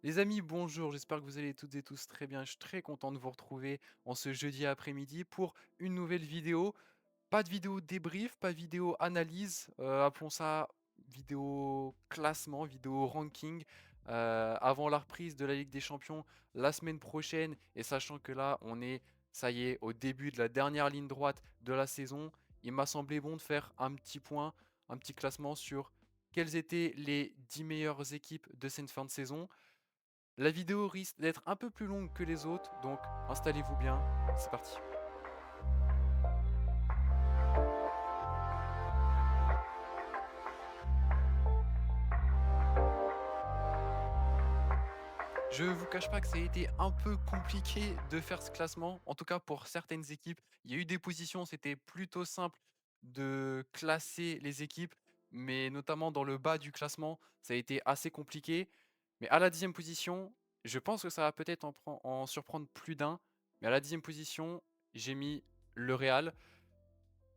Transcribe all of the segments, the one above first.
Les amis, bonjour, j'espère que vous allez toutes et tous très bien. Je suis très content de vous retrouver en ce jeudi après-midi pour une nouvelle vidéo. Pas de vidéo débrief, pas de vidéo analyse, appelons ça vidéo classement, vidéo ranking. Avant la reprise de la Ligue des Champions la semaine prochaine, et sachant que là, on est, ça y est, au début de la dernière ligne droite de la saison, il m'a semblé bon de faire un petit point, un petit classement sur quelles étaient les 10 meilleures équipes de cette fin de saison. La vidéo risque d'être un peu plus longue que les autres, donc installez-vous bien, c'est parti. Je vous cache pas que ça a été un peu compliqué de faire ce classement, en tout cas pour certaines équipes. Il y a eu des positions, c'était plutôt simple de classer les équipes, mais notamment dans le bas du classement, ça a été assez compliqué. Mais à la 10e position, je pense que ça va peut-être en surprendre plus d'un, mais à la 10e position, j'ai mis le Real.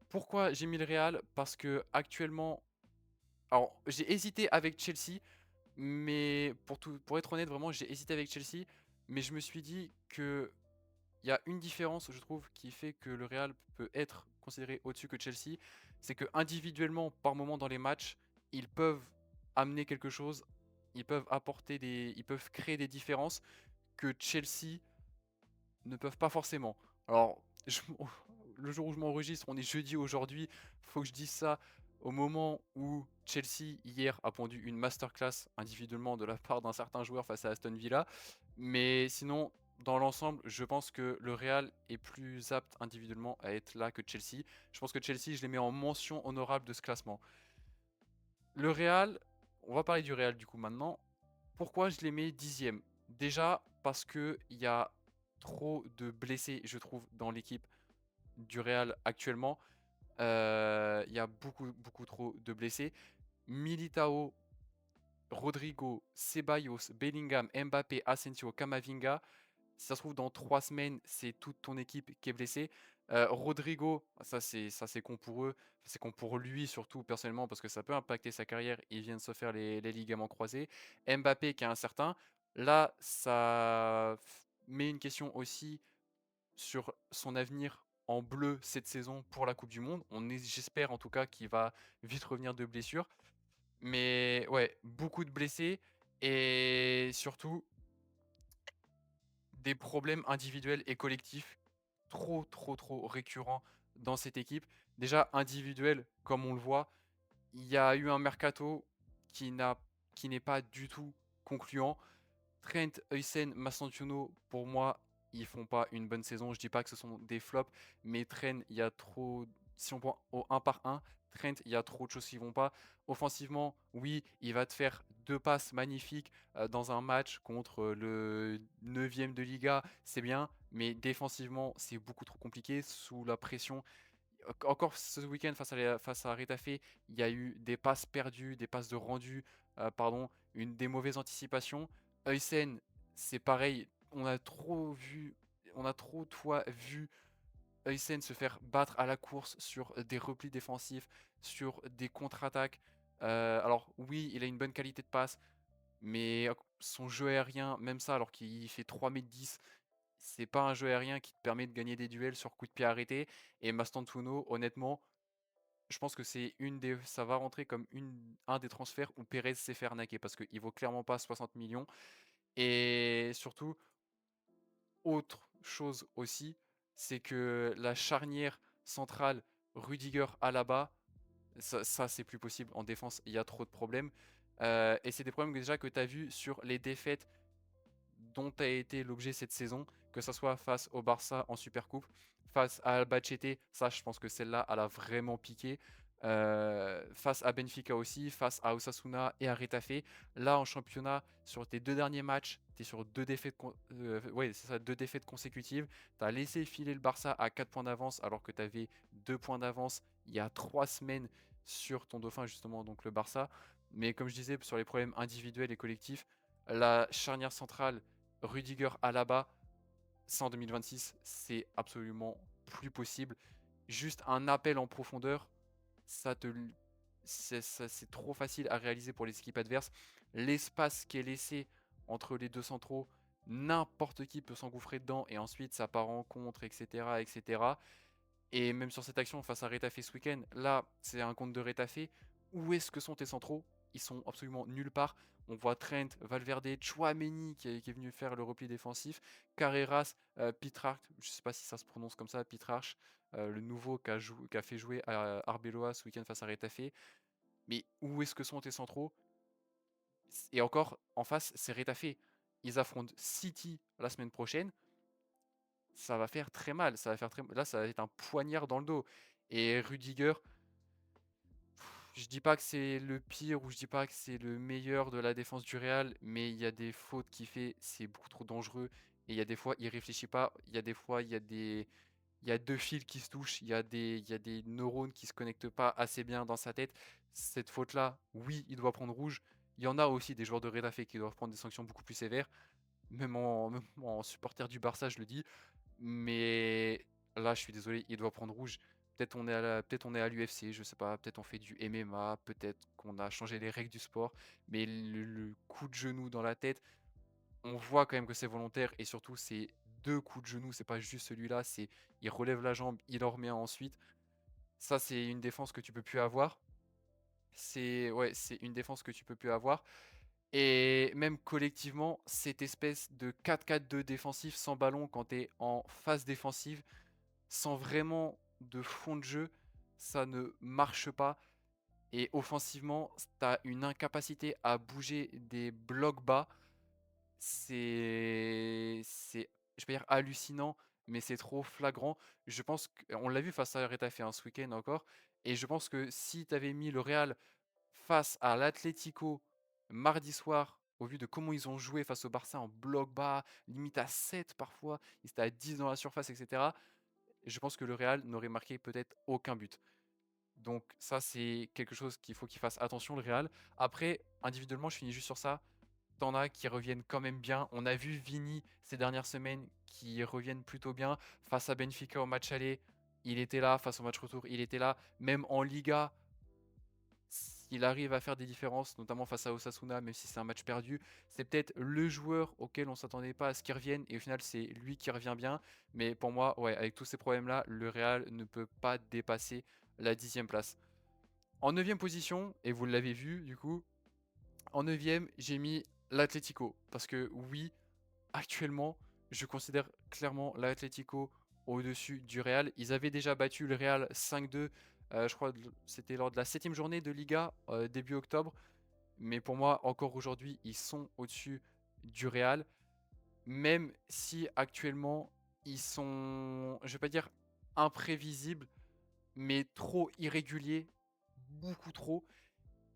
Pourquoi j'ai mis le Real? Parce que actuellement, alors j'ai hésité avec Chelsea, mais pour être honnête, vraiment, j'ai hésité avec Chelsea, mais je me suis dit que il y a une différence, je trouve, qui fait que le Real peut être considéré au-dessus que Chelsea, c'est que individuellement, par moment dans les matchs, ils peuvent amener quelque chose, ils peuvent créer des différences que Chelsea ne peuvent pas forcément. Alors, le jour où je m'enregistre, on est jeudi aujourd'hui, faut que je dise ça au moment où Chelsea, hier, a pondu une masterclass individuellement de la part d'un certain joueur face à Aston Villa. Mais sinon, dans l'ensemble, je pense que le Real est plus apte individuellement à être là que Chelsea. Je pense que Chelsea, je les mets en mention honorable de ce classement. Le Real, on va parler du Real du coup maintenant. Pourquoi je les mets dixième? Déjà parce que il y a trop de blessés, je trouve, dans l'équipe du Real actuellement. Il y a beaucoup trop de blessés. Militao, Rodrigo, Ceballos, Bellingham, Mbappé, Asensio, Camavinga. Si ça se trouve, dans 3 semaines, c'est toute ton équipe qui est blessée. Rodrigo, ça c'est con pour eux, c'est con pour lui surtout personnellement parce que ça peut impacter sa carrière. Il vient de se faire les ligaments croisés. Mbappé qui est incertain. Là, ça met une question aussi sur son avenir en bleu cette saison pour la Coupe du Monde. J'espère en tout cas qu'il va vite revenir de blessure. Mais ouais, beaucoup de blessés et surtout des problèmes individuels et collectifs trop récurrents dans cette équipe. Déjà individuel, comme on le voit, il y a eu un mercato qui n'a qui n'est pas du tout concluant. Trent, Huysen, Massanciuno, pour moi, ils font pas une bonne saison. Je dis pas que ce sont des flops, mais Trent, il y a trop. Si on prend au un par un, Trent, il y a trop de choses qui vont pas. Offensivement, oui, il va te faire deux passes magnifiques dans un match contre le neuvième de Liga, c'est bien, mais défensivement, c'est beaucoup trop compliqué sous la pression. Encore ce week-end face à Retafe, il y a eu des passes perdues, des passes de rendu, pardon, des mauvaises anticipations. Huysen, c'est pareil, on a trop de fois vu Huysen se faire battre à la course sur des replis défensifs, sur des contre-attaques. Alors oui, il a une bonne qualité de passe, mais son jeu aérien, même ça, alors qu'il fait 3,10 m, c'est pas un jeu aérien qui te permet de gagner des duels sur coup de pied arrêté. Et Mastantuono, honnêtement, je pense que ça va rentrer comme un des transferts où Pérez s'est fait arnaquer parce qu'il vaut clairement pas 60 millions. Et surtout, autre chose aussi, c'est que la charnière centrale Rudiger-Alaba, ça c'est plus possible. En défense, il y a trop de problèmes. Et c'est des problèmes déjà que tu as vu sur les défaites dont a été l'objet cette saison, que ce soit face au Barça en Supercoupe, face à Albacete, ça je pense que celle-là, elle a vraiment piqué. Face à Benfica aussi, face à Osasuna et à Retafe. Là en championnat, sur tes deux derniers matchs, tu es sur ouais, c'est ça, deux défaites consécutives. Tu as laissé filer le Barça à 4 points d'avance alors que tu avais 2 points d'avance il y a 3 semaines sur ton dauphin justement, donc le Barça. Mais comme je disais, sur les problèmes individuels et collectifs, la charnière centrale Rudiger Alaba, ça en 2026, c'est absolument plus possible. Juste un appel en profondeur, ça te, c'est trop facile à réaliser pour les équipes adverses. L'espace qui est laissé entre les deux centraux, n'importe qui peut s'engouffrer dedans et ensuite ça part en contre, etc., etc. Et même sur cette action face à Retafe ce week-end, là, c'est un contre de Retafe. Où est-ce que sont tes centraux? Ils sont absolument nulle part. On voit Trent, Valverde, Chouameni qui est venu faire le repli défensif, Carreras, Petrarch, je sais pas si ça se prononce comme ça, Petrarch, le nouveau qui a fait jouer à Arbeloa ce week-end face à Retafe. Mais où est-ce que sont tes centraux? Et encore, en face, c'est Retafe. Ils affrontent City la semaine prochaine. Ça va faire très mal. Ça va faire très... Là, ça va être un poignard dans le dos. Et Rudiger, je dis pas que c'est le pire ou je dis pas que c'est le meilleur de la défense du Real, mais il y a des fautes qu'il fait, c'est beaucoup trop dangereux. Et il y a des fois, il réfléchit pas. Il y a des fois, il y a deux fils qui se touchent. Il y a des neurones qui se connectent pas assez bien dans sa tête. Cette faute-là, oui, il doit prendre rouge. Il y en a aussi des joueurs de Retafe qui doivent prendre des sanctions beaucoup plus sévères. Même en supporter du Barça, je le dis. Mais là, je suis désolé, il doit prendre rouge. Peut-être on est à l'UFC, je sais pas, peut-être on fait du MMA, peut-être qu'on a changé les règles du sport, mais le coup de genou dans la tête, on voit quand même que c'est volontaire et surtout c'est deux coups de genou, c'est pas juste celui-là, c'est il relève la jambe, il en remet un ensuite. Ça, c'est une défense que tu peux plus avoir. C'est une défense que tu peux plus avoir. Et même collectivement, cette espèce de 4-4-2 défensif sans ballon quand tu es en phase défensive, sans vraiment de fond de jeu, ça ne marche pas. Et offensivement, tu as une incapacité à bouger des blocs bas. Je vais dire hallucinant, mais c'est trop flagrant. Je pense qu'on l'a vu face à Retafe ce week-end encore. Et je pense que si tu avais mis le Real face à l'Atlético mardi soir, au vu de comment ils ont joué face au Barça en bloc bas, limite à 7 parfois, ils étaient à 10 dans la surface, etc. Je pense que le Real n'aurait marqué peut-être aucun but. Donc ça, c'est quelque chose qu'il faut qu'il fasse attention, le Real. Après, individuellement, je finis juste sur ça. T'en as qui reviennent quand même bien. On a vu Vini ces dernières semaines qui reviennent plutôt bien. Face à Benfica au match aller, il était là. Face au match retour, il était là. Même en Liga, s'il arrive à faire des différences, notamment face à Osasuna, même si c'est un match perdu, c'est peut-être le joueur auquel on s'attendait pas à ce qu'il revienne, et au final c'est lui qui revient bien. Mais pour moi, ouais, avec tous ces problèmes-là, le Real ne peut pas dépasser la 10e place. En 9e position, et vous l'avez vu du coup, en 9e, j'ai mis l'Atlético. Parce que oui, actuellement, je considère clairement l'Atlético au-dessus du Real. Ils avaient déjà battu le Real 5-2, je crois que c'était lors de la 7e journée de Liga, début octobre. Mais pour moi, encore aujourd'hui, ils sont au-dessus du Real. Même si actuellement, ils sont, je vais pas dire imprévisibles, mais trop irréguliers, beaucoup trop.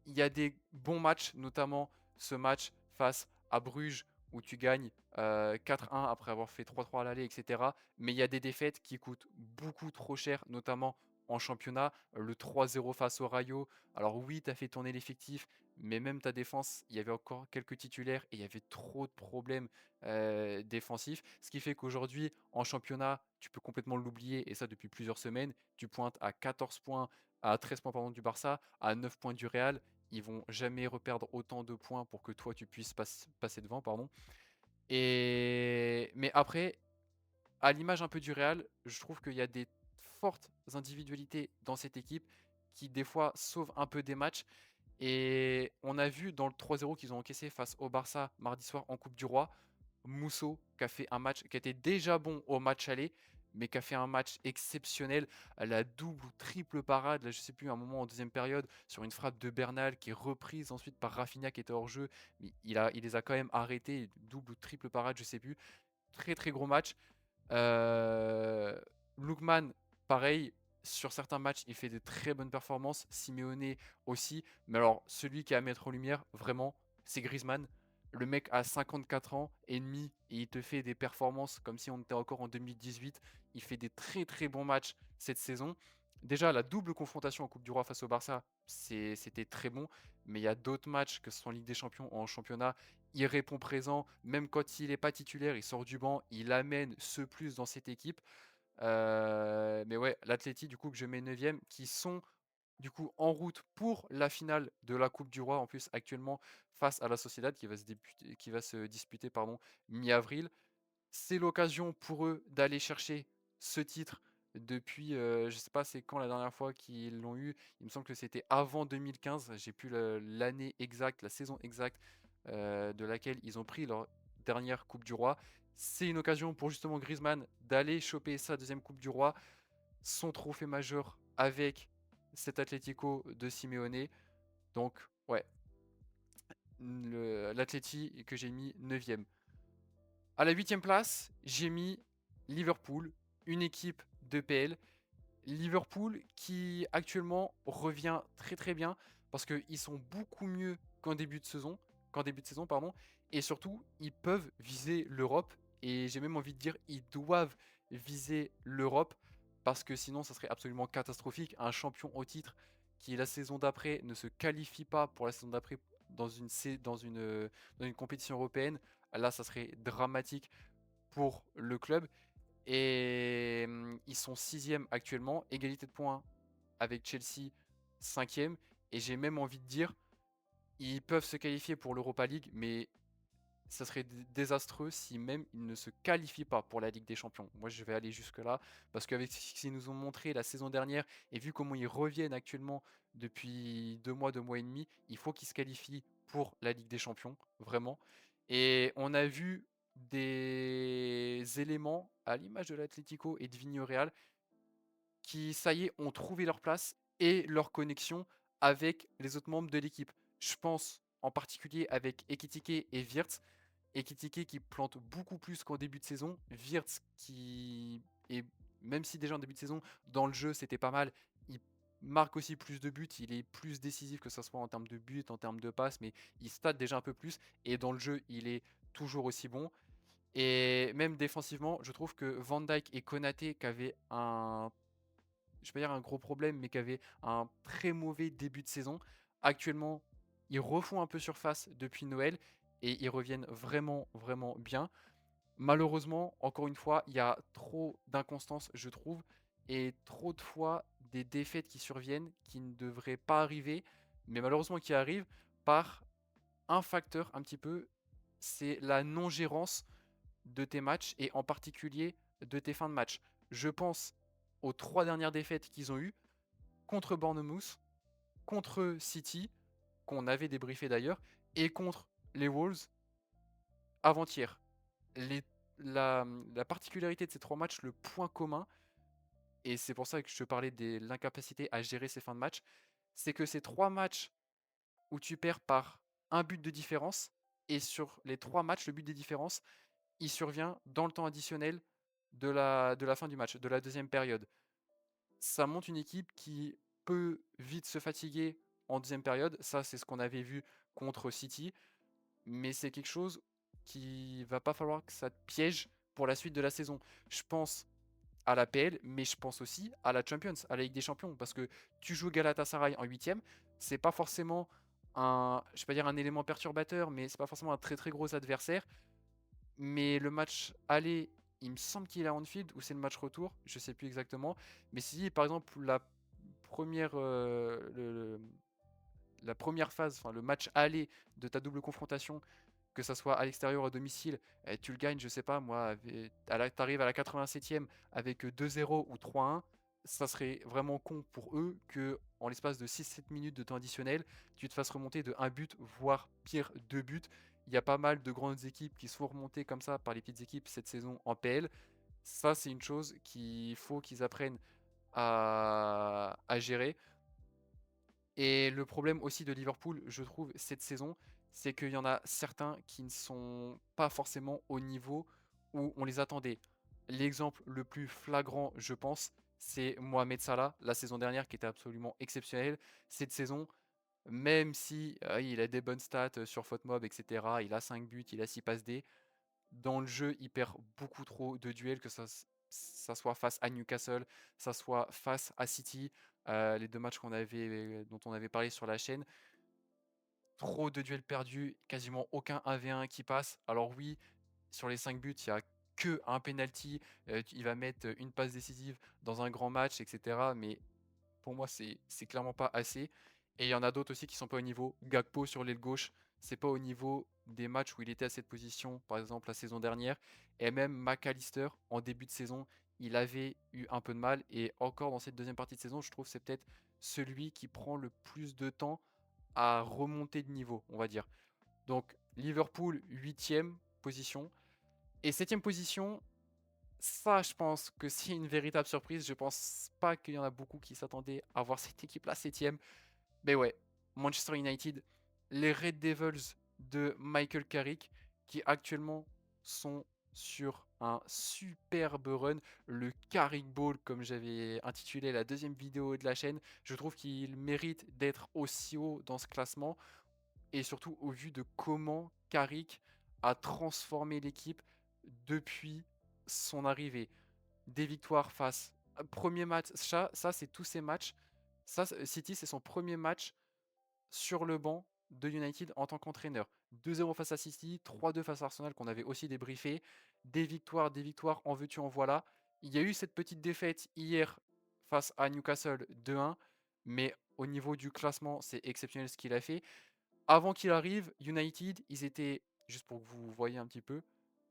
Il y a des bons matchs, notamment ce match face à Bruges où tu gagnes 4-1 après avoir fait 3-3 à l'aller, etc. Mais il y a des défaites qui coûtent beaucoup trop cher, notamment en championnat. Le 3-0 face au Rayo. Alors oui, tu as fait tourner l'effectif, mais même ta défense, il y avait encore quelques titulaires et il y avait trop de problèmes défensifs. Ce qui fait qu'aujourd'hui, en championnat, tu peux complètement l'oublier, et ça depuis plusieurs semaines. Tu pointes à 14 points, à 13 points pardon, du Barça, à 9 points du Real. Ils vont jamais reperdre autant de points pour que toi tu puisses passer devant, pardon. Mais après, à l'image un peu du Real, je trouve qu'il y a des fortes individualités dans cette équipe qui des fois sauvent un peu des matchs. Et on a vu dans le 3-0 qu'ils ont encaissé face au Barça mardi soir en Coupe du Roi, Musso qui a fait un match qui était déjà bon au match aller, mais qui a fait un match exceptionnel à la double ou triple parade, là je sais plus, un moment en deuxième période, sur une frappe de Bernal qui est reprise ensuite par Rafinha qui était hors jeu, mais il les a quand même arrêtés, double ou triple parade, je sais plus. Très très gros match. Euh, Lookman, pareil, sur certains matchs, il fait de très bonnes performances. Simeone aussi. Mais alors, celui qui est à mettre en lumière, vraiment, c'est Griezmann. Le mec a 54 ans et demi et il te fait des performances comme si on était encore en 2018. Il fait des très très bons matchs cette saison. Déjà, la double confrontation en Coupe du Roi face au Barça, c'était très bon. Mais il y a d'autres matchs, que ce soit en Ligue des Champions ou en championnat, il répond présent, même quand il n'est pas titulaire, il sort du banc, il amène ce plus dans cette équipe. Mais ouais, l'Atleti, du coup, que je mets 9e, qui sont du coup en route pour la finale de la Coupe du Roi, en plus actuellement face à la Sociedad qui va se disputer pardon, mi-avril. C'est l'occasion pour eux d'aller chercher ce titre depuis, je sais pas c'est quand la dernière fois qu'ils l'ont eu. Il me semble que c'était avant 2015. J'ai plus l'année exacte, la saison exacte de laquelle ils ont pris leur dernière Coupe du Roi. C'est une occasion pour justement Griezmann d'aller choper sa deuxième Coupe du Roi, son trophée majeur avec cet Atlético de Simeone. Donc, ouais, l'Atleti que j'ai mis 9e. À la 8e place, j'ai mis Liverpool, une équipe de PL. Liverpool qui actuellement revient très très bien parce qu'ils sont beaucoup mieux qu'en début de saison pardon, et surtout ils peuvent viser l'Europe et j'ai même envie de dire ils doivent viser l'Europe parce que sinon ça serait absolument catastrophique. Un champion au titre qui la saison d'après ne se qualifie pas pour la saison d'après dans une compétition européenne, là ça serait dramatique pour le club. Et ils sont 6e actuellement, égalité de points avec Chelsea 5e. Et j'ai même envie de dire, ils peuvent se qualifier pour l'Europa League, mais ça serait désastreux si même ils ne se qualifient pas pour la Ligue des Champions. Moi, je vais aller jusque-là, parce qu'avec ce qu'ils nous ont montré la saison dernière, et vu comment ils reviennent actuellement depuis 2 mois et demi, il faut qu'ils se qualifient pour la Ligue des Champions, vraiment. Et on a vu des éléments, à l'image de l'Atlético et de Villarreal, qui, ça y est, ont trouvé leur place et leur connexion avec les autres membres de l'équipe. Je pense en particulier avec Ekitike et Wirtz. Ekitike qui plante beaucoup plus qu'en début de saison. Wirtz qui est, même si déjà en début de saison, dans le jeu, c'était pas mal, il marque aussi plus de buts, il est plus décisif que ce soit en termes de buts, en termes de passes, mais il state déjà un peu plus. Et dans le jeu, il est toujours aussi bon. Et même défensivement, je trouve que Van Dijk et Konaté, qui avaient je vais pas dire un gros problème, mais qui avaient un très mauvais début de saison, actuellement, ils refont un peu surface depuis Noël et ils reviennent vraiment, vraiment bien. Malheureusement, encore une fois, il y a trop d'inconstance, je trouve, et trop de fois des défaites qui surviennent qui ne devraient pas arriver, mais malheureusement qui arrivent par un facteur un petit peu, c'est la non-gérance de tes matchs et en particulier de tes fins de match. Je pense aux 3 dernières défaites qu'ils ont eues contre Bournemouth, contre City, qu'on avait débriefé d'ailleurs, et contre les Wolves avant-hier. Les- la particularité de ces 3 matchs, le point commun, et c'est pour ça que je te parlais de l'incapacité à gérer ces fins de match, c'est que ces 3 matchs où tu perds par un but de différence, et sur les 3 matchs, le but de différence, il survient dans le temps additionnel de la fin du match, de la deuxième période. Ça montre une équipe qui peut vite se fatiguer en deuxième période. Ça, c'est ce qu'on avait vu contre City. Mais c'est quelque chose qui va pas falloir que ça te piège pour la suite de la saison. Je pense à la PL, mais je pense aussi à la Champions, à la Ligue des Champions. Parce que tu joues Galatasaray en 8e, c'est pas forcément je vais pas dire un élément perturbateur, mais c'est pas forcément un très très gros adversaire. Mais le match aller, il me semble qu'il est à Anfield ou c'est le match retour, je sais plus exactement. Mais si par exemple première, la première phase, enfin le match aller de ta double confrontation, que ça soit à l'extérieur ou à domicile, tu le gagnes, je sais pas moi, t'arrives à la 87e avec 2-0 ou 3-1, ça serait vraiment con pour eux que en l'espace de 6-7 minutes de temps additionnel, tu te fasses remonter de un but, voire pire 2 buts. Il y a pas mal de grandes équipes qui se font remonter comme ça par les petites équipes cette saison en PL. Ça, c'est une chose qu'il faut qu'ils apprennent à gérer. Et le problème aussi de Liverpool, je trouve, cette saison, c'est qu'il y en a certains qui ne sont pas forcément au niveau où on les attendait. L'exemple le plus flagrant, je pense, c'est Mohamed Salah, la saison dernière, qui était absolument exceptionnel. Cette saison, même si il a des bonnes stats sur FotMob, etc., il a 5 buts, il a 6 passes D, dans le jeu, il perd beaucoup trop de duels, que ça soit face à Newcastle, ça soit face à City, les 2 matchs dont on avait parlé sur la chaîne. Trop de duels perdus, quasiment aucun 1v1 qui passe. Alors oui, sur les 5 buts, il n'y a que un penalty, il va mettre une passe décisive dans un grand match, etc. Mais pour moi, c'est clairement pas assez. Et il y en a d'autres aussi qui sont pas au niveau. Gakpo sur l'aile gauche, c'est pas au niveau des matchs où il était à cette position, par exemple la saison dernière. Et même McAllister, en début de saison, il avait eu un peu de mal. Et encore dans cette deuxième partie de saison, je trouve que c'est peut-être celui qui prend le plus de temps à remonter de niveau, on va dire. Donc Liverpool, huitième position. Et septième position, ça, je pense que c'est une véritable surprise. Je pense pas qu'il y en a beaucoup qui s'attendaient à voir cette équipe-là septième. Mais ouais, Manchester United, les Red Devils de Michael Carrick, qui actuellement sont sur un superbe run, le Carrick Ball, comme j'avais intitulé la deuxième vidéo de la chaîne. Je trouve qu'il mérite d'être aussi haut dans ce classement, et surtout au vu de comment Carrick a transformé l'équipe depuis son arrivée. Des victoires face. Premier match, ça c'est tous ces matchs. Ça, City, c'est son premier match sur le banc de United en tant qu'entraîneur. 2-0 face à City, 3-2 face à Arsenal qu'on avait aussi débriefé. Des victoires, en veux-tu, en voilà. Il y a eu cette petite défaite hier face à Newcastle 2-1, mais au niveau du classement, c'est exceptionnel ce qu'il a fait. Avant qu'il arrive, United, ils étaient, juste pour que vous voyez un petit peu,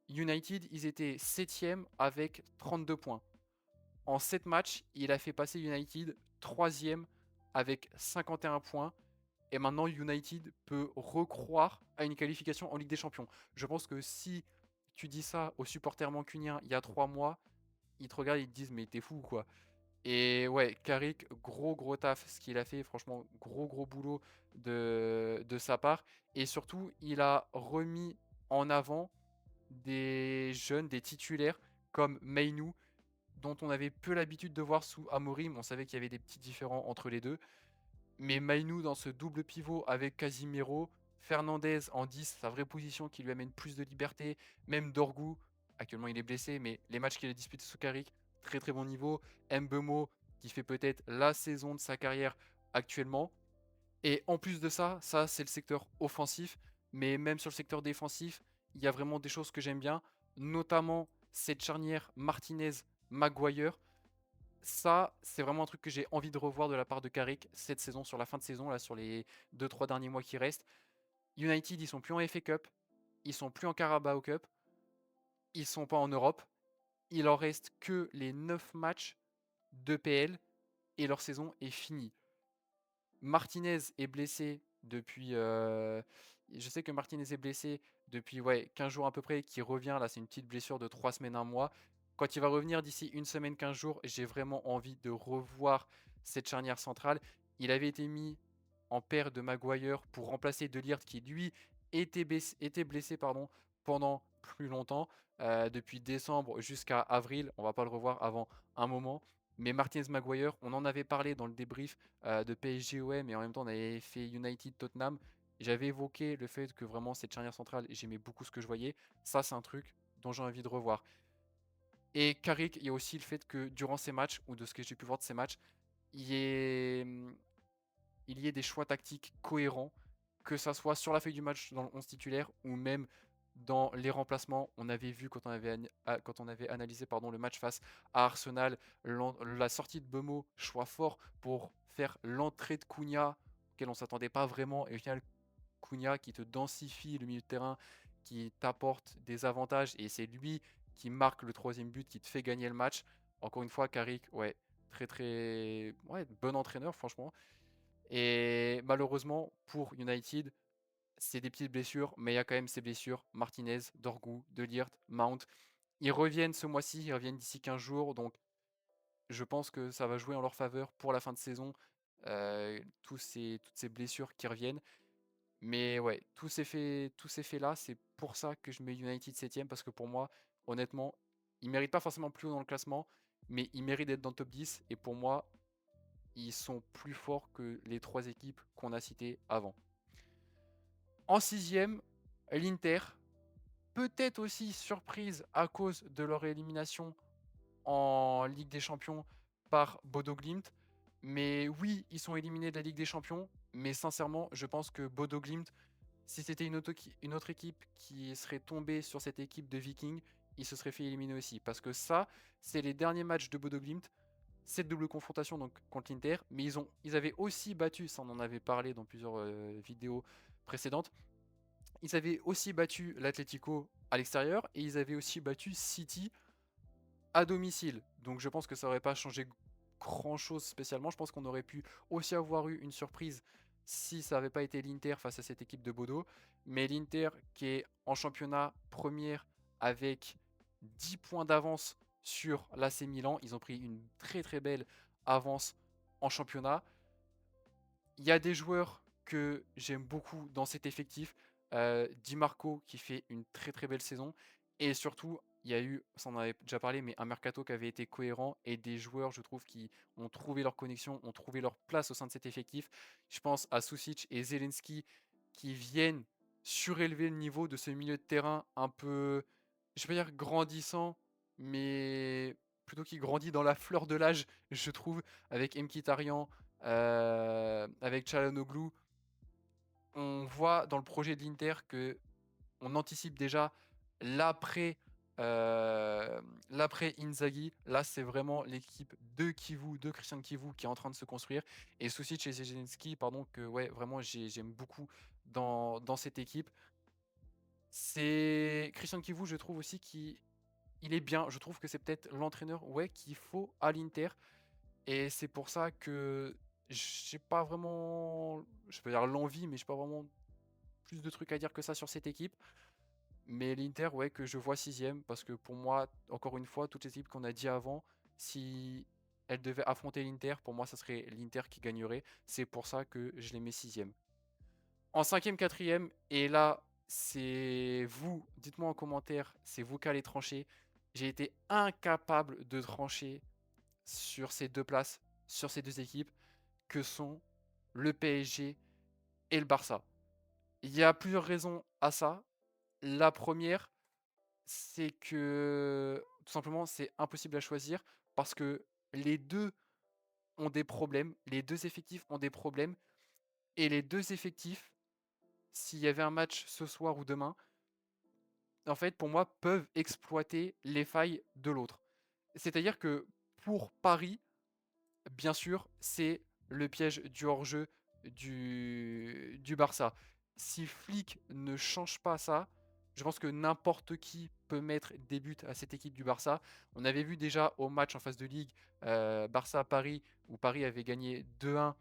United, ils étaient 7e avec 32 points. En 7 matchs, il a fait passer United 3e avec 51 points. Et maintenant, United peut recroire à une qualification en Ligue des Champions. Je pense que si tu dis ça aux supporters mancuniens il y a 3 mois, ils te regardent et ils te disent mais t'es fou quoi. Et ouais, Carrick, gros taf ce qu'il a fait, franchement gros boulot de sa part. Et surtout, il a remis en avant des jeunes, des titulaires comme Mainu, dont on avait peu l'habitude de voir sous Amorim. On savait qu'il y avait des petits différends entre les deux. Mais Mainu dans ce double pivot avec Casimiro, Fernandez en 10, sa vraie position qui lui amène plus de liberté, même Dorgu, actuellement il est blessé, mais les matchs qu'il a disputés sous Carrick, très bon niveau. Mbemo qui fait peut-être la saison de sa carrière actuellement. Et en plus de ça, ça c'est le secteur offensif, mais même sur le secteur défensif, il y a vraiment des choses que j'aime bien, notamment cette charnière Martinez-Maguire. Ça, c'est vraiment un truc que j'ai envie de revoir de la part de Carrick cette saison, sur la fin de saison, là, sur les 2-3 derniers mois qui restent. United, ils sont plus en FA Cup, ils sont plus en Carabao Cup, ils sont pas en Europe. Il en reste que les 9 matchs de PL et leur saison est finie. Martinez est blessé depuis. Je sais que Martinez est blessé depuis 15 jours à peu près, qui revient. Là, c'est une petite blessure de 3 semaines, un mois. Quand il va revenir d'ici une semaine, 15 jours, j'ai vraiment envie de revoir cette charnière centrale. Il avait été mis en paire de Maguire pour remplacer De Ligt qui, lui, était blessé pardon, pendant plus longtemps, depuis décembre jusqu'à avril. On va pas le revoir avant un moment. Mais Martinez-Maguire, on en avait parlé dans le débrief de PSG-OM, et en même temps on avait fait United-Tottenham. J'avais évoqué le fait que vraiment cette charnière centrale, j'aimais beaucoup ce que je voyais. Ça, c'est un truc dont j'ai envie de revoir. Et Carrick, il y a aussi le fait que durant ces matchs, ou de ce que j'ai pu voir de ces matchs, il y ait, il y ait des choix tactiques cohérents, que ça soit sur la feuille du match dans le 11 titulaire, ou même dans les remplacemment. On avait vu quand on avait analysé le match face à Arsenal, la sortie de Bemo, choix fort pour faire l'entrée de Cunha, auquel on ne s'attendait pas vraiment, et au final Cunha qui te densifie le milieu de terrain, qui t'apporte des avantages, et c'est lui qui marque le troisième but, qui te fait gagner le match. Encore une fois, Carrick, ouais, ouais, bon entraîneur franchement. Et malheureusement pour United, c'est des petites blessures, mais il y a quand même ces blessures. Martinez, Dorgu, De Ligt, Mount. Ils reviennent ce mois-ci, ils reviennent d'ici 15 jours. Donc je pense que ça va jouer en leur faveur pour la fin de saison. Toutes ces blessures qui reviennent. Mais ouais, tous ces faits-là, c'est pour ça que je mets United 7ème. Parce que pour moi, honnêtement, ils ne méritent pas forcément plus haut dans le classement, mais ils méritent d'être dans le top 10. Et pour moi, ils sont plus forts que les 3 équipes qu'on a citées avant. En 6ème, l'Inter, peut-être aussi surprise à cause de leur élimination en Ligue des Champions par Bodo Glimt. Mais oui, ils sont éliminés de la Ligue des Champions. Mais sincèrement, je pense que Bodo Glimt, si c'était une autre équipe qui serait tombée sur cette équipe de Viking, ils se seraient fait éliminer aussi. Parce que ça, c'est les derniers matchs de Bodo Glimt. cette double confrontation donc contre l'Inter, mais ils avaient aussi battu, ça on en avait parlé dans plusieurs vidéos précédentes, ils avaient aussi battu l'Atlético à l'extérieur et ils avaient aussi battu City à domicile. Donc je pense que ça aurait pas changé grand chose spécialement. Je pense qu'on aurait pu aussi avoir eu une surprise si ça n'avait pas été l'Inter face à cette équipe de Bodo. Mais l'Inter qui est en championnat première avec 10 points d'avance sur l'AC Milan. Ils ont pris une très très belle avance en championnat. Il y a des joueurs que j'aime beaucoup dans cet effectif. Di Marco qui fait une très très belle saison. Et surtout, il y a eu, ça en avait déjà parlé, mais un mercato qui avait été cohérent et des joueurs, je trouve, qui ont trouvé leur connexion, ont trouvé leur place au sein de cet effectif. Je pense à Susic et Zelensky qui viennent surélever le niveau de ce milieu de terrain un peu, je vais pas dire grandissant, mais plutôt qui grandit dans la fleur de l'âge, je trouve, avec Mkhitaryan, avec Çalhanoğlu. On voit dans le projet de l'Inter que on anticipe déjà l'après l'après Inzaghi. Là, c'est vraiment l'équipe de Kivu, de Christian Kivu qui est en train de se construire. Et Susic et Zelensky, pardon, que ouais, vraiment j'aime beaucoup dans cette équipe. C'est Christian Kivu, je trouve aussi qu'il il est bien. Je trouve que c'est peut-être l'entraîneur ouais, qu'il faut à l'Inter. Et c'est pour ça que j'ai pas vraiment, je peux dire l'envie, mais j'ai pas vraiment plus de trucs à dire que ça sur cette équipe. Mais l'Inter, ouais, que je vois sixième, parce que pour moi, encore une fois, toutes les équipes qu'on a dit avant, si elles devaient affronter l'Inter, pour moi, ça serait l'Inter qui gagnerait. C'est pour ça que je les mets sixième. En cinquième, quatrième, et là, c'est vous, dites-moi en commentaire, c'est vous qui allez trancher. J'ai été incapable de trancher sur ces deux places, sur ces deux équipes, que sont le PSG et le Barça. Il y a plusieurs raisons à ça. La première, c'est que tout simplement, c'est impossible à choisir parce que les deux ont des problèmes, les deux effectifs ont des problèmes, et les deux effectifs, s'il y avait un match ce soir ou demain, en fait, pour moi, peuvent exploiter les failles de l'autre. C'est-à-dire que pour Paris, bien sûr, c'est le piège du hors-jeu du Barça. Si Flick ne change pas ça, je pense que n'importe qui peut mettre des buts à cette équipe du Barça. On avait vu déjà au match en phase de ligue Barça-Paris, où Paris avait gagné 2-1.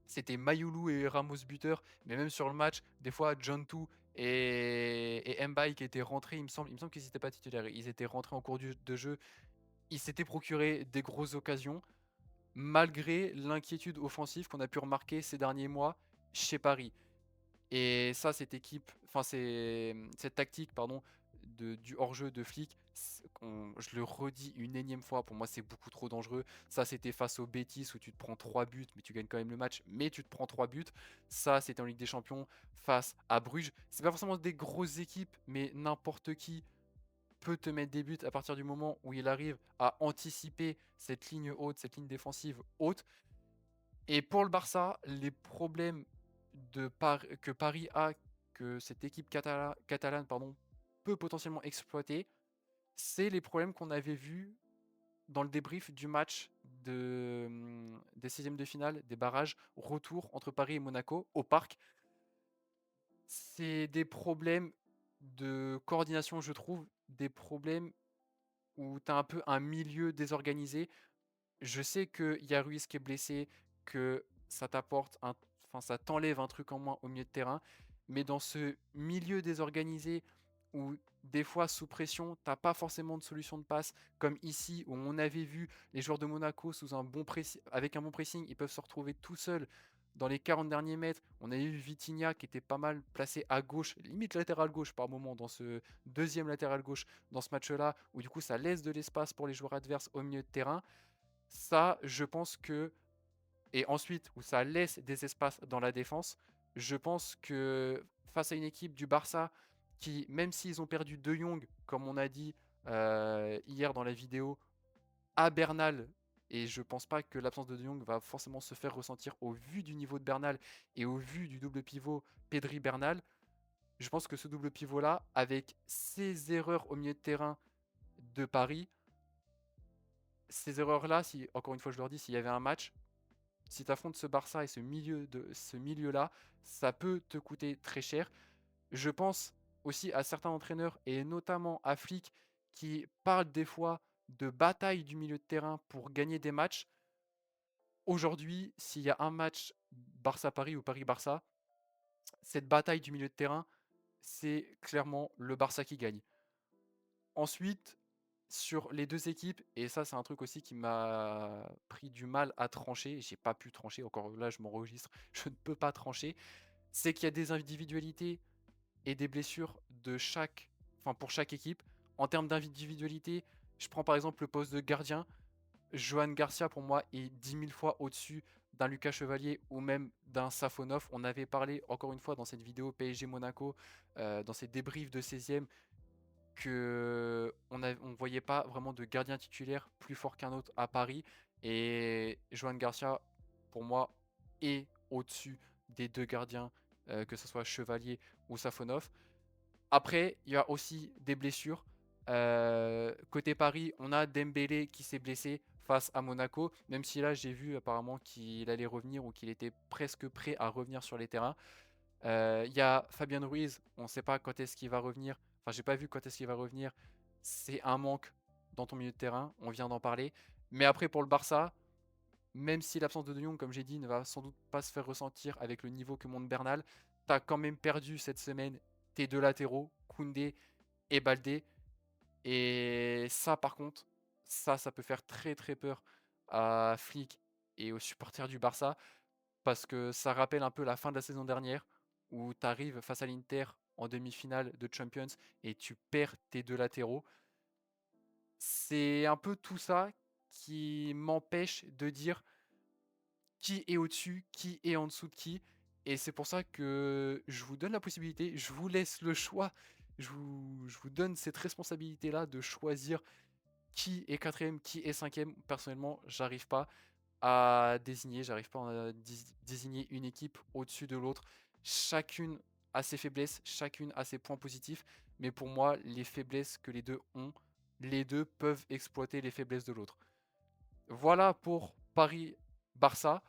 C'était Mayoulou et Ramos buteurs, mais même sur le match, des fois John Tou et Mbaye qui étaient rentrés, il me semble qu'ils n'étaient pas titulaires, ils étaient rentrés en cours de jeu, ils s'étaient procuré des grosses occasions malgré l'inquiétude offensive qu'on a pu remarquer ces derniers mois chez Paris. Et ça, cette équipe, enfin cette tactique, pardon, du hors-jeu de Flick, je le redis une énième fois, pour moi c'est beaucoup trop dangereux. Ça, c'était face au Betis où tu te prends 3 buts, mais tu gagnes quand même le match, mais tu te prends 3 buts. Ça, c'était en Ligue des Champions face à Bruges. C'est pas forcément des grosses équipes, mais n'importe qui peut te mettre des buts à partir du moment où il arrive à anticiper cette ligne haute, cette ligne défensive haute. Et pour le Barça, les problèmes que Paris a, que cette équipe catalane pardon, peut potentiellement exploiter, c'est les problèmes qu'on avait vus dans le débrief du match des 16e de finale, des barrages, retour entre Paris et Monaco au parc. C'est des problèmes de coordination, je trouve, des problèmes où tu as un peu un milieu désorganisé. Je sais qu'il y a Ruiz qui est blessé, que ça t'apporte enfin ça t'enlève un truc en moins au milieu de terrain, mais dans ce milieu désorganisé où des fois sous pression, t'as pas forcément de solution de passe, comme ici où on avait vu les joueurs de Monaco sous avec un bon pressing, ils peuvent se retrouver tout seuls dans les 40 derniers mètres. On avait vu Vitinha qui était pas mal placé à gauche, limite latéral gauche par moment, dans ce deuxième latéral gauche dans ce match-là, où du coup ça laisse de l'espace pour les joueurs adverses au milieu de terrain. Ça, je pense que, et ensuite où ça laisse des espaces dans la défense, je pense que face à une équipe du Barça qui, même s'ils ont perdu De Jong, comme on a dit hier dans la vidéo, à Bernal, et je pense pas que l'absence de De Jong va forcément se faire ressentir au vu du niveau de Bernal et au vu du double pivot Pedri-Bernal, je pense que ce double pivot-là, avec ses erreurs au milieu de terrain de Paris, ces erreurs-là, si, encore une fois, je leur dis, s'il y avait un match, si tu affrontes ce Barça et ce milieu-là, ça peut te coûter très cher. Je pense aussi à certains entraîneurs et notamment à Flick qui parlent des fois de bataille du milieu de terrain pour gagner des matchs. Aujourd'hui, s'il y a un match Barça-Paris ou Paris-Barça, cette bataille du milieu de terrain, c'est clairement le Barça qui gagne. Ensuite, sur les deux équipes, et ça c'est un truc aussi qui m'a pris du mal à trancher, j'ai pas pu trancher, encore là je m'enregistre, je ne peux pas trancher, c'est qu'il y a des individualités et des blessures pour chaque équipe. En termes d'individualité, je prends par exemple le poste de gardien. Johan Garcia, pour moi, est 10 000 fois au-dessus d'un Lucas Chevalier ou même d'un Safonov. On avait parlé, encore une fois, dans cette vidéo PSG Monaco, dans ces débriefs de 16e, que on voyait pas vraiment de gardien titulaire plus fort qu'un autre à Paris. Et Johan Garcia, pour moi, est au-dessus des deux gardiens, que ce soit Chevalier ou Safonov. Après, il y a aussi des blessures. Côté Paris, on a Dembélé qui s'est blessé face à Monaco, même si là j'ai vu apparemment qu'il allait revenir ou qu'il était presque prêt à revenir sur les terrains. Il y a Fabien Ruiz, on ne sait pas quand est-ce qu'il va revenir. Enfin, j'ai pas vu quand est-ce qu'il va revenir. C'est un manque dans ton milieu de terrain, on vient d'en parler. Mais après, pour le Barça, même si l'absence de De Jong, comme j'ai dit, ne va sans doute pas se faire ressentir avec le niveau que monte Bernal, tu as quand même perdu cette semaine tes deux latéraux, Koundé et Baldé. Et ça, par contre, ça peut faire très très peur à Flick et aux supporters du Barça parce que ça rappelle un peu la fin de la saison dernière où tu arrives face à l'Inter en demi-finale de Champions et tu perds tes deux latéraux. C'est un peu tout ça qui m'empêche de dire qui est au-dessus, qui est en dessous de qui. Et c'est pour ça que je vous donne la possibilité, je vous laisse le choix, je vous donne cette responsabilité-là de choisir qui est quatrième, qui est cinquième. Personnellement, j'arrive pas à désigner, j'arrive pas à désigner une équipe au-dessus de l'autre. Chacune a ses faiblesses, chacune a ses points positifs, mais pour moi, les faiblesses que les deux ont, les deux peuvent exploiter les faiblesses de l'autre. Voilà pour Paris-Barça.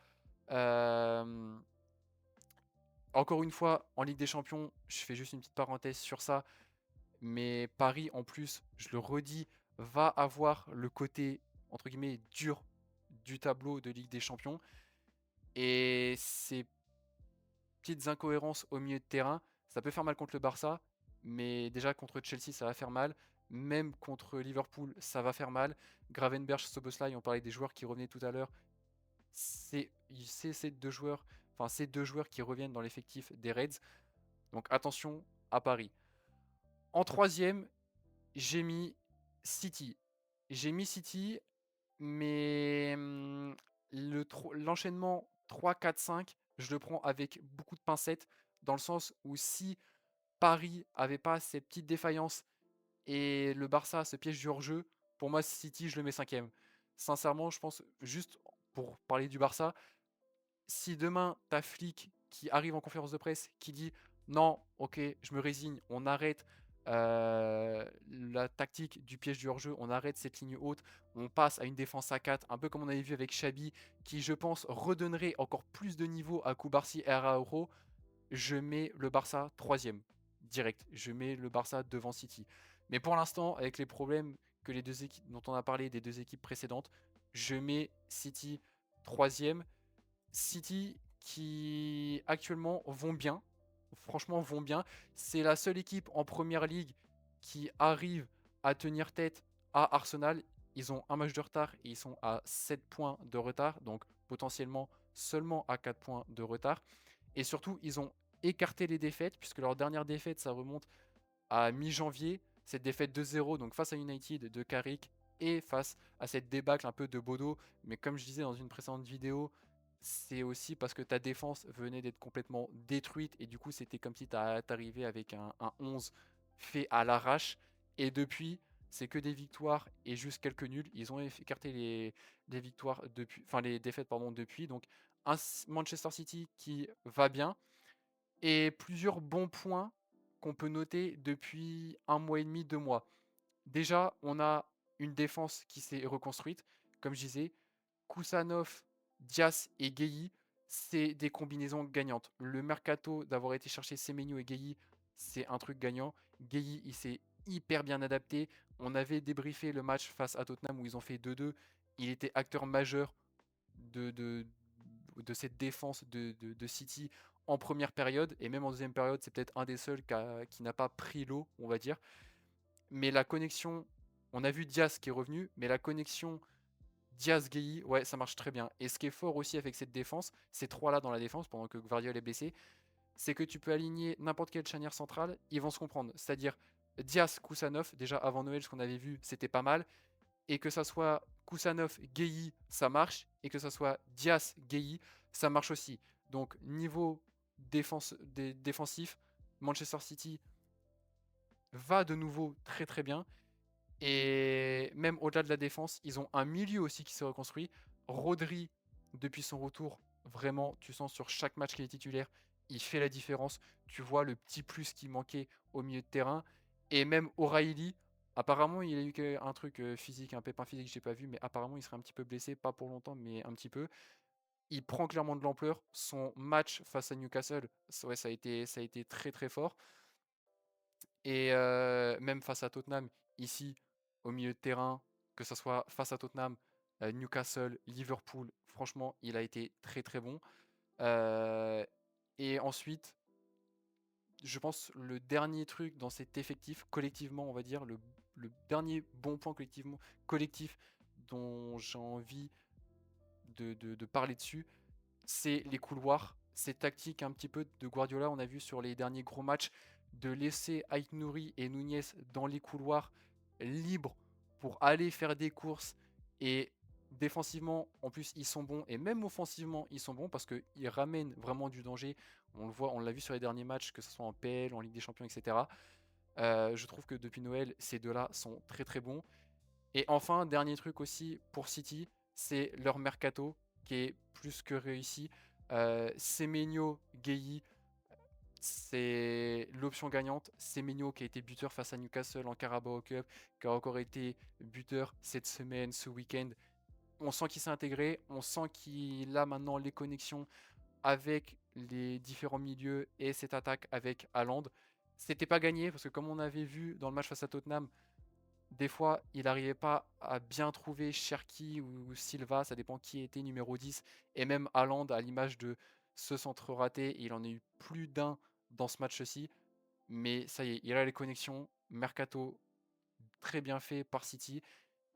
Euh, Encore une fois, en Ligue des Champions, je fais juste une petite parenthèse sur ça, mais Paris, en plus, je le redis, va avoir le côté, entre guillemets, dur du tableau de Ligue des Champions. Et ces petites incohérences au milieu de terrain, ça peut faire mal contre le Barça, mais déjà contre Chelsea, ça va faire mal. Même contre Liverpool, ça va faire mal. Gravenberch, Szoboszlai, on parlait des joueurs qui revenaient tout à l'heure. C'est ces deux joueurs, enfin ces deux joueurs qui reviennent dans l'effectif des Reds. Donc attention à Paris. En troisième, j'ai mis City. J'ai mis City, mais l'enchaînement 3-4-5, je le prends avec beaucoup de pincettes, dans le sens où si Paris avait pas ces petites défaillances et le Barça ce piège du hors-jeu, pour moi City, je le mets cinquième. Sincèrement, je pense, juste pour parler du Barça, si demain t'as Flick qui arrive en conférence de presse qui dit non, ok, je me résigne, on arrête la tactique du piège du hors-jeu, on arrête cette ligne haute, on passe à une défense à 4, un peu comme on avait vu avec Xabi, qui je pense redonnerait encore plus de niveau à Koubarsi et Araujo, je mets le Barça troisième, direct, je mets le Barça devant City. Mais pour l'instant, avec les problèmes que les deux équipes dont on a parlé des deux équipes précédentes, je mets City troisième. City qui actuellement vont bien, franchement vont bien. C'est la seule équipe en première ligue qui arrive à tenir tête à Arsenal. Ils ont un match de retard et ils sont à 7 points de retard, donc potentiellement seulement à 4 points de retard. Et surtout, ils ont écarté les défaites, puisque leur dernière défaite, ça remonte à mi-janvier. Cette défaite 2-0, donc face à United de Carrick, et face à cette débâcle un peu de Bodo. Mais comme je disais dans une précédente vidéo, c'est aussi parce que ta défense venait d'être complètement détruite, et du coup, c'était comme si tu arrivé avec un 11 fait à l'arrache. Et depuis, c'est que des victoires et juste quelques nuls. Ils ont écarté les victoires depuis, enfin les défaites pardon depuis. Donc un Manchester City qui va bien et plusieurs bons points qu'on peut noter depuis un mois et demi, 2 mois. Déjà, on a une défense qui s'est reconstruite. comme je disais, Kusanov, Diaz et Gueye, c'est des combinaisons gagnantes. Le mercato d'avoir été chercher Semenyo et Gueye, c'est un truc gagnant. Gueye, il s'est hyper bien adapté. On avait débriefé le match face à Tottenham où ils ont fait 2-2. Il était acteur majeur de, de, de cette défense de City en première période. Et même en deuxième période, c'est peut-être un des seuls qui n'a pas pris l'eau, on va dire. Mais la connexion, on a vu Diaz qui est revenu, mais la connexion Diaz-Gueye, ouais, ça marche très bien. Et ce qui est fort aussi avec cette défense, ces trois-là dans la défense, pendant que Gvardiol est blessé, c'est que tu peux aligner n'importe quelle charnière centrale, ils vont se comprendre. C'est-à-dire Diaz, Kusanov, déjà avant Noël, ce qu'on avait vu, c'était pas mal. Et que ça soit Kusanov, Gueye, ça marche. Et que ça soit Diaz, Gueye, ça marche aussi. Donc, niveau défensif, Manchester City va de nouveau très très bien. Et même au-delà de la défense, ils ont un milieu aussi qui s'est reconstruit. Rodri, depuis son retour, vraiment, tu sens sur chaque match qu'il est titulaire, il fait la différence. Tu vois le petit plus qui manquait au milieu de terrain. Et même O'Reilly, apparemment, il a eu un truc physique, un pépin physique que j'ai pas vu, mais apparemment, il serait un petit peu blessé, pas pour longtemps, mais un petit peu. Il prend clairement de l'ampleur. Son match face à Newcastle, ouais, ça a été très très fort. Et même face à Tottenham, ici, au milieu de terrain, que ce soit face à Tottenham, Newcastle, Liverpool, franchement, il a été très très bon. Euh, et ensuite, je pense le dernier truc dans cet effectif, collectivement, on va dire, le dernier bon point collectif dont j'ai envie de parler dessus, c'est les couloirs. Ces tactiques un petit peu de Guardiola, on a vu sur les derniers gros matchs, de laisser Ait Nouri et Nunez dans les couloirs libres pour aller faire des courses. Et défensivement, en plus, ils sont bons. Et même offensivement, ils sont bons parce qu'ils ramènent vraiment du danger. On le voit, on l'a vu sur les derniers matchs, que ce soit en PL, en Ligue des Champions, etc. Je trouve que depuis Noël, ces deux-là sont très très bons. Et enfin, dernier truc aussi pour City, c'est leur mercato qui est plus que réussi. Semenyo, Gueye, c'est l'option gagnante. Semenyo qui a été buteur face à Newcastle en Carabao Cup, qui a encore été buteur cette semaine, ce week-end. On sent qu'il s'est intégré, on sent qu'il a maintenant les connexions avec les différents milieux et cette attaque avec Haaland. C'était pas gagné parce que comme on avait vu dans le match face à Tottenham, des fois, il n'arrivait pas à bien trouver Cherki ou Silva, ça dépend qui était numéro 10. Et même Haaland, à l'image de ce centre raté, il en a eu plus d'un dans ce match-ci. Mais ça y est, il a les connexions. Mercato très bien fait par City.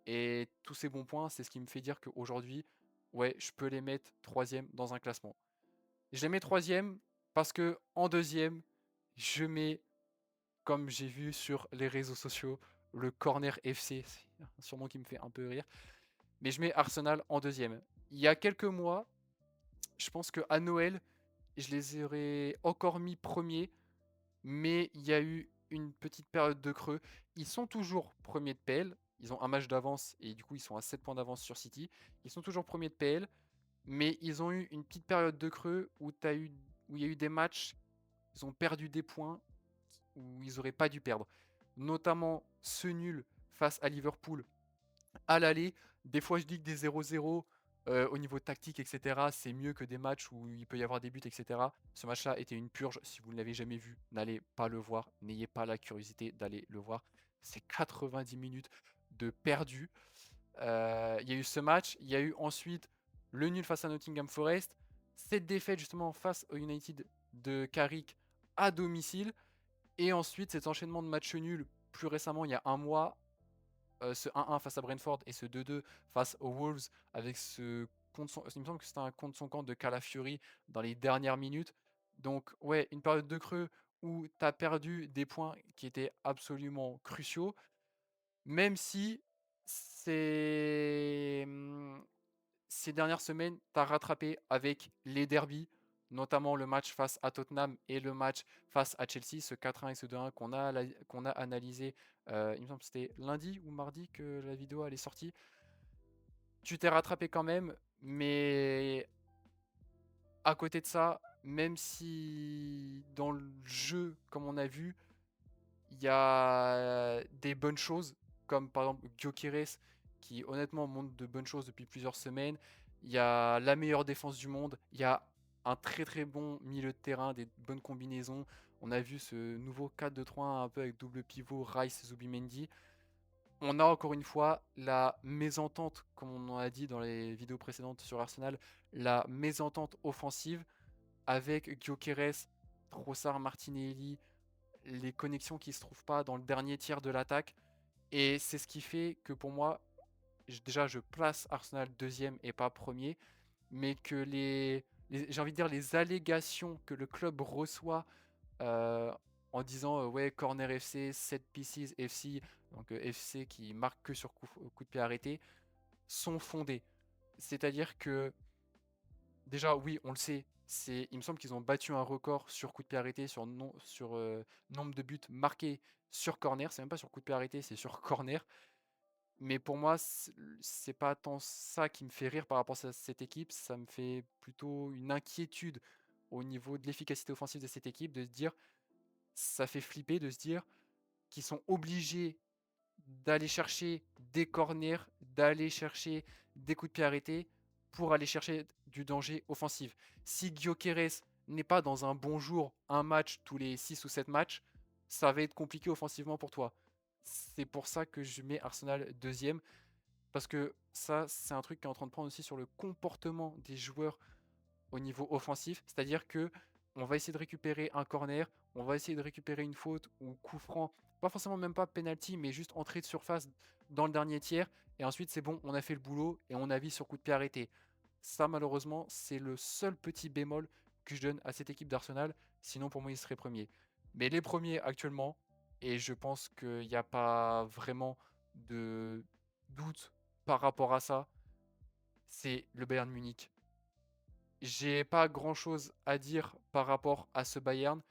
Et tous ces bons points, c'est ce qui me fait dire qu'aujourd'hui, ouais, je peux les mettre troisième dans un classement. Je les mets troisième parce que en deuxième, je mets, comme j'ai vu sur les réseaux sociaux, le Corner FC, c'est un surnom qui me fait un peu rire. Mais je mets Arsenal en deuxième. Il y a quelques mois, je pense qu'à Noël, je les aurais encore mis premiers, mais il y a eu une petite période de creux. Ils sont toujours premiers de PL, ils ont un match d'avance et du coup ils sont à 7 points d'avance sur City. Ils sont toujours premiers de PL, mais ils ont eu une petite période de creux où il y a eu des matchs, ils ont perdu des points où ils n'auraient pas dû perdre. Notamment ce nul face à Liverpool à l'aller. Des fois, je dis que des 0-0 au niveau tactique, etc., c'est mieux que des matchs où il peut y avoir des buts, etc. Ce match-là était une purge. Si vous ne l'avez jamais vu, n'allez pas le voir. N'ayez pas la curiosité d'aller le voir. C'est 90 minutes de perdu. Il y a eu ce match. Il y a eu ensuite le nul face à Nottingham Forest. Cette défaite justement face au United de Carrick à domicile. Et ensuite cet enchaînement de matchs nuls plus récemment il y a un mois, ce 1-1 face à Brentford et ce 2-2 face aux Wolves avec il me semble que c'était un contre son camp de Calafiori dans les dernières minutes. Donc ouais, une période de creux où tu as perdu des points qui étaient absolument cruciaux, même si c'est ces dernières semaines, tu as rattrapé avec les derbies, notamment le match face à Tottenham et le match face à Chelsea, ce 4-1 et ce 2-1 qu'on a analysé, il me semble que c'était lundi ou mardi que la vidéo elle est sortie. Tu t'es rattrapé quand même, mais à côté de ça, même si dans le jeu, comme on a vu, il y a des bonnes choses, comme par exemple Gyökeres qui honnêtement montre de bonnes choses depuis plusieurs semaines. Il y a la meilleure défense du monde. Il y a un très très bon milieu de terrain, des bonnes combinaisons. On a vu ce nouveau 4-2-3-1 un peu avec double pivot Rice Zubimendi. On a encore une fois la mésentente, comme on en a dit dans les vidéos précédentes sur Arsenal, la mésentente offensive avec Gyökeres, Trossard, Martinelli, les connexions qui ne se trouvent pas dans le dernier tiers de l'attaque. Et c'est ce qui fait que pour moi, déjà je place Arsenal deuxième et pas premier, mais que j'ai envie de dire les allégations que le club reçoit euh, en disant ouais corner FC, set pieces FC, donc FC qui marque que sur coup de pied arrêté, sont fondées. C'est-à-dire que déjà oui on le sait, il me semble qu'ils ont battu un record sur coup de pied arrêté, sur nombre de buts marqués sur corner, c'est même pas sur coup de pied arrêté, c'est sur corner. Mais pour moi, c'est pas tant ça qui me fait rire par rapport à cette équipe, ça me fait plutôt une inquiétude au niveau de l'efficacité offensive de cette équipe, de se dire, ça fait flipper de se dire qu'ils sont obligés d'aller chercher des corners, d'aller chercher des coups de pied arrêtés pour aller chercher du danger offensif. Si Gyökeres n'est pas dans un bon jour, un match tous les 6 ou 7 matchs, ça va être compliqué offensivement pour toi. C'est pour ça que je mets Arsenal deuxième. Parce que ça, c'est un truc qui est en train de prendre aussi sur le comportement des joueurs au niveau offensif. C'est-à-dire que on va essayer de récupérer un corner, on va essayer de récupérer une faute ou coup franc, pas forcément même pas penalty, mais juste entrée de surface dans le dernier tiers. Et ensuite, c'est bon, on a fait le boulot et on avise sur coup de pied arrêté. Ça, malheureusement, c'est le seul petit bémol que je donne à cette équipe d'Arsenal. Sinon, pour moi, il serait premier. Mais les premiers actuellement, et je pense qu'il n'y a pas vraiment de doute par rapport à ça, c'est le Bayern Munich. J'ai pas grand chose à dire par rapport à ce Bayern.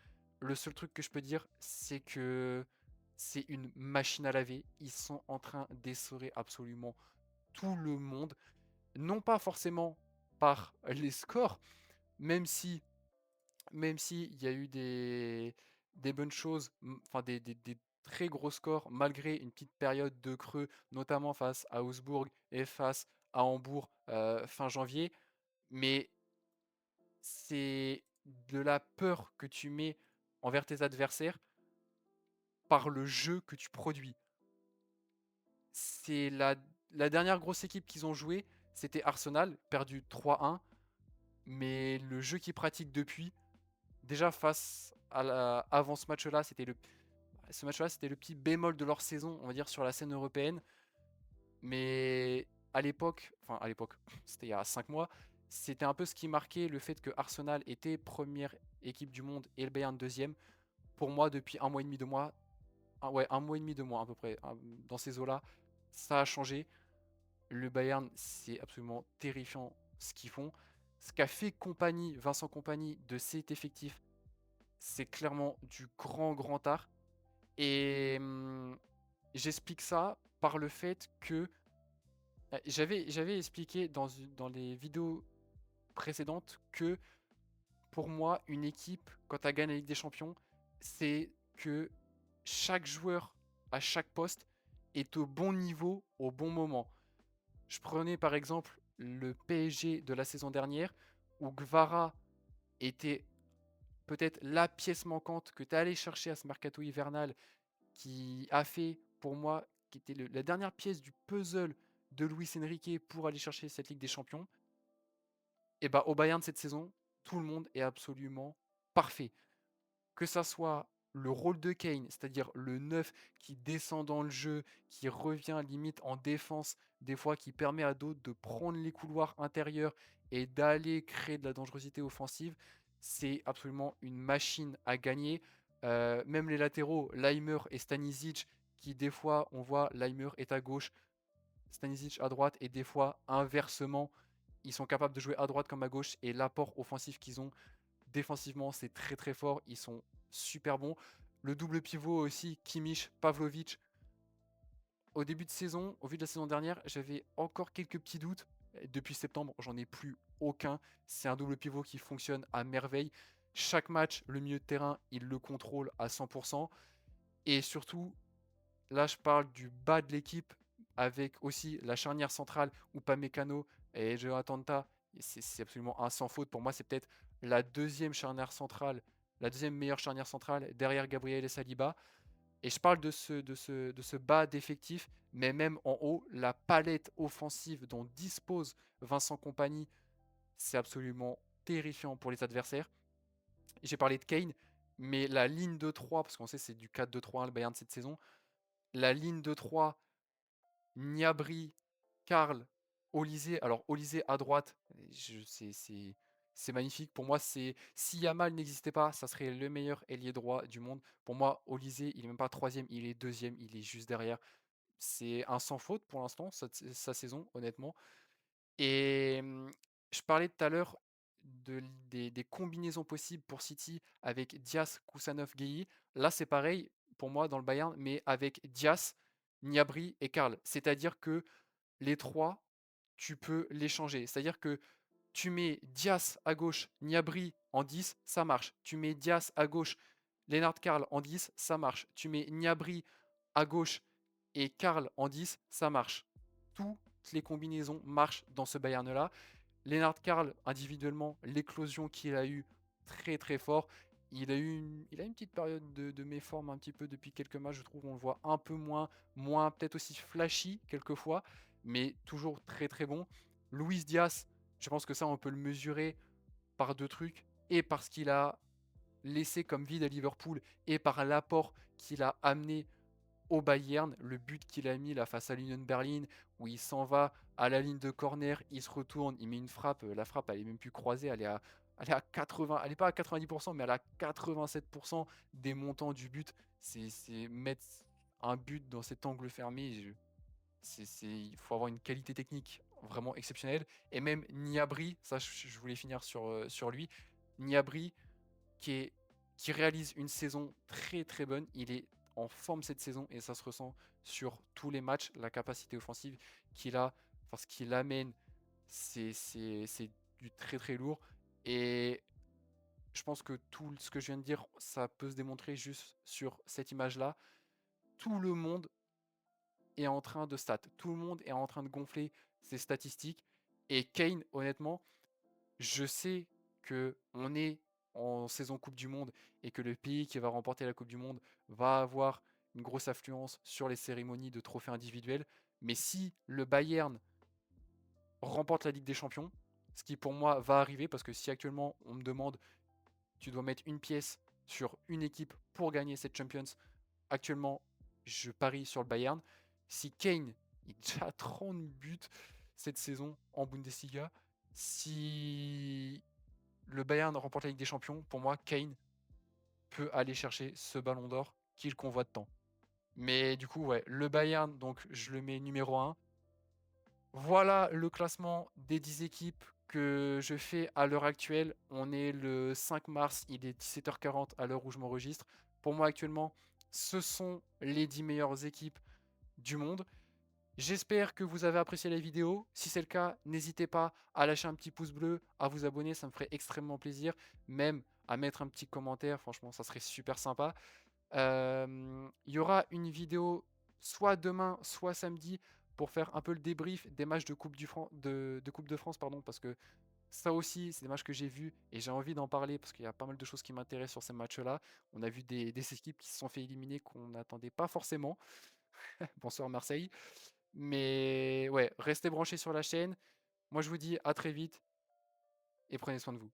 Le seul truc que je peux dire, c'est que c'est une machine à laver. Ils sont en train d'essorer absolument tout le monde. Non pas forcément par les scores, même si il y a eu des bonnes choses, enfin des très gros scores, malgré une petite période de creux, notamment face à Augsbourg et face à Hambourg fin janvier. Mais c'est de la peur que tu mets envers tes adversaires par le jeu que tu produis. C'est la dernière grosse équipe qu'ils ont jouée, c'était Arsenal, perdu 3-1. Mais le jeu qu'ils pratiquent depuis, déjà avant ce match-là, c'était le petit bémol de leur saison, on va dire, sur la scène européenne. Mais à l'époque, c'était il y a 5 mois, c'était un peu ce qui marquait le fait que Arsenal était première équipe du monde et le Bayern deuxième. Pour moi, depuis un mois et demi, 2 mois, ouais, un mois et demi, 2 mois à peu près, dans ces eaux-là, ça a changé. Le Bayern, c'est absolument terrifiant ce qu'ils font. Ce qu'a fait Vincent Compagnie de cet effectif, c'est clairement du grand art. Et j'explique ça par le fait que j'avais expliqué dans les vidéos précédentes que pour moi, une équipe, quand elle gagne la Ligue des Champions, c'est que chaque joueur à chaque poste est au bon niveau au bon moment. Je prenais par exemple le PSG de la saison dernière où Gvara était peut-être la pièce manquante que tu es allé chercher à ce mercato hivernal qui a fait pour moi, qui était la dernière pièce du puzzle de Luis Enrique pour aller chercher cette Ligue des Champions. Et bah au Bayern de cette saison, tout le monde est absolument parfait. Que ça soit le rôle de Kane, c'est-à-dire le 9 qui descend dans le jeu, qui revient limite en défense, des fois qui permet à d'autres de prendre les couloirs intérieurs et d'aller créer de la dangerosité offensive, c'est absolument une machine à gagner. Même les latéraux, Leimer et Stanisic, qui des fois on voit Leimer est à gauche, Stanisic à droite, et des fois inversement, ils sont capables de jouer à droite comme à gauche, et l'apport offensif qu'ils ont défensivement, c'est très très fort. Ils sont super bons. Le double pivot aussi, Kimmich, Pavlovic. Au début de saison, au vu de la saison dernière, j'avais encore quelques petits doutes. Depuis septembre, j'en ai plus aucun. C'est un double pivot qui fonctionne à merveille. Chaque match, le milieu de terrain, il le contrôle à 100%. Et surtout, là, je parle du bas de l'équipe. avec aussi la charnière centrale Upamecano et Jonathan Tah, c'est absolument un sans faute. Pour moi, c'est peut-être la deuxième charnière centrale, la deuxième meilleure charnière centrale derrière Gabriel et Saliba. Et je parle de ce bas d'effectif, mais même en haut, la palette offensive dont dispose Vincent Kompany, c'est absolument terrifiant pour les adversaires. J'ai parlé de Kane, mais la ligne de 3, parce qu'on sait c'est du 4-2-3-1 le Bayern de cette saison, la ligne de 3, Gnabry, Karl, Olysée. Alors Olysée à droite, c'est magnifique. Pour moi, si Yamal n'existait pas, ça serait le meilleur ailier droit du monde. Pour moi, Olysée, il est même pas troisième, il est deuxième, il est juste derrière. C'est un sans faute pour l'instant, sa saison, honnêtement. Et je parlais tout à l'heure des combinaisons possibles pour City avec Dias, Kusanov, Gueye. Là, c'est pareil pour moi dans le Bayern, mais avec Dias, Gnabry et Karl. C'est-à-dire que les trois, tu peux les changer. C'est-à-dire que tu mets Dias à gauche, Gnabry en 10, ça marche. Tu mets Dias à gauche, Lennart Karl en 10, ça marche. Tu mets Gnabry à gauche et Karl en 10, ça marche. Toutes les combinaisons marchent dans ce Bayern-là. Lennart Karl, individuellement, l'éclosion qu'il a eue, très très fort. Il a une petite période de méforme un petit peu depuis quelques matchs, je trouve. On le voit un peu moins peut-être aussi flashy quelquefois, mais toujours très très bon. Luis Diaz, je pense que ça, on peut le mesurer par deux trucs, et parce qu'il a laissé comme vide à Liverpool, et par l'apport qu'il a amené au Bayern, le but qu'il a mis là face à l'Union Berlin, où il s'en va à la ligne de corner, il se retourne, il met une frappe, la frappe elle est même plus croisée, elle est à 80, elle est pas à 90%, mais elle est à 87% des montants du but. C'est mettre un but dans cet angle fermé, il faut avoir une qualité technique vraiment exceptionnelle. Et même Niabri, ça je voulais finir sur lui, Niabri qui, est, qui réalise une saison très très bonne. Il est en forme cette saison et ça se ressent sur tous les matchs. La capacité offensive qu'il a, parce qu'il amène, c'est du très très lourd. Et je pense que tout ce que je viens de dire, ça peut se démontrer juste sur cette image-là. Tout le monde est en train de stat. Tout le monde est en train de gonfler ses statistiques. Et Kane, honnêtement, je sais que on est en saison Coupe du Monde et que le pays qui va remporter la Coupe du Monde va avoir une grosse influence sur les cérémonies de trophées individuels. Mais si le Bayern remporte la Ligue des Champions, ce qui pour moi va arriver, parce que si actuellement on me demande, tu dois mettre une pièce sur une équipe pour gagner cette Champions, actuellement je parie sur le Bayern. Si Kane il a déjà 30 buts cette saison en Bundesliga, si le Bayern remporte la Ligue des Champions, pour moi, Kane peut aller chercher ce ballon d'or qu'il convoite tant. Mais du coup, ouais, le Bayern, donc je le mets numéro un. Voilà le classement des 10 équipes que je fais à l'heure actuelle. On est le 5 mars, il est 17h40 à l'heure où je m'enregistre. Pour moi, actuellement, ce sont les 10 meilleures équipes du monde. J'espère que vous avez apprécié la vidéo. Si c'est le cas, n'hésitez pas à lâcher un petit pouce bleu, à vous abonner, ça me ferait extrêmement plaisir. Même à mettre un petit commentaire, franchement, ça serait super sympa. Il y aura une vidéo soit demain, soit samedi pour faire un peu le débrief des matchs de Coupe de France, pardon, parce que ça aussi, c'est des matchs que j'ai vus et j'ai envie d'en parler parce qu'il y a pas mal de choses qui m'intéressent sur ces matchs-là. On a vu des équipes qui se sont fait éliminer qu'on n'attendait pas forcément. Bonsoir Marseille. Mais ouais, restez branchés sur la chaîne. Moi, je vous dis à très vite et prenez soin de vous.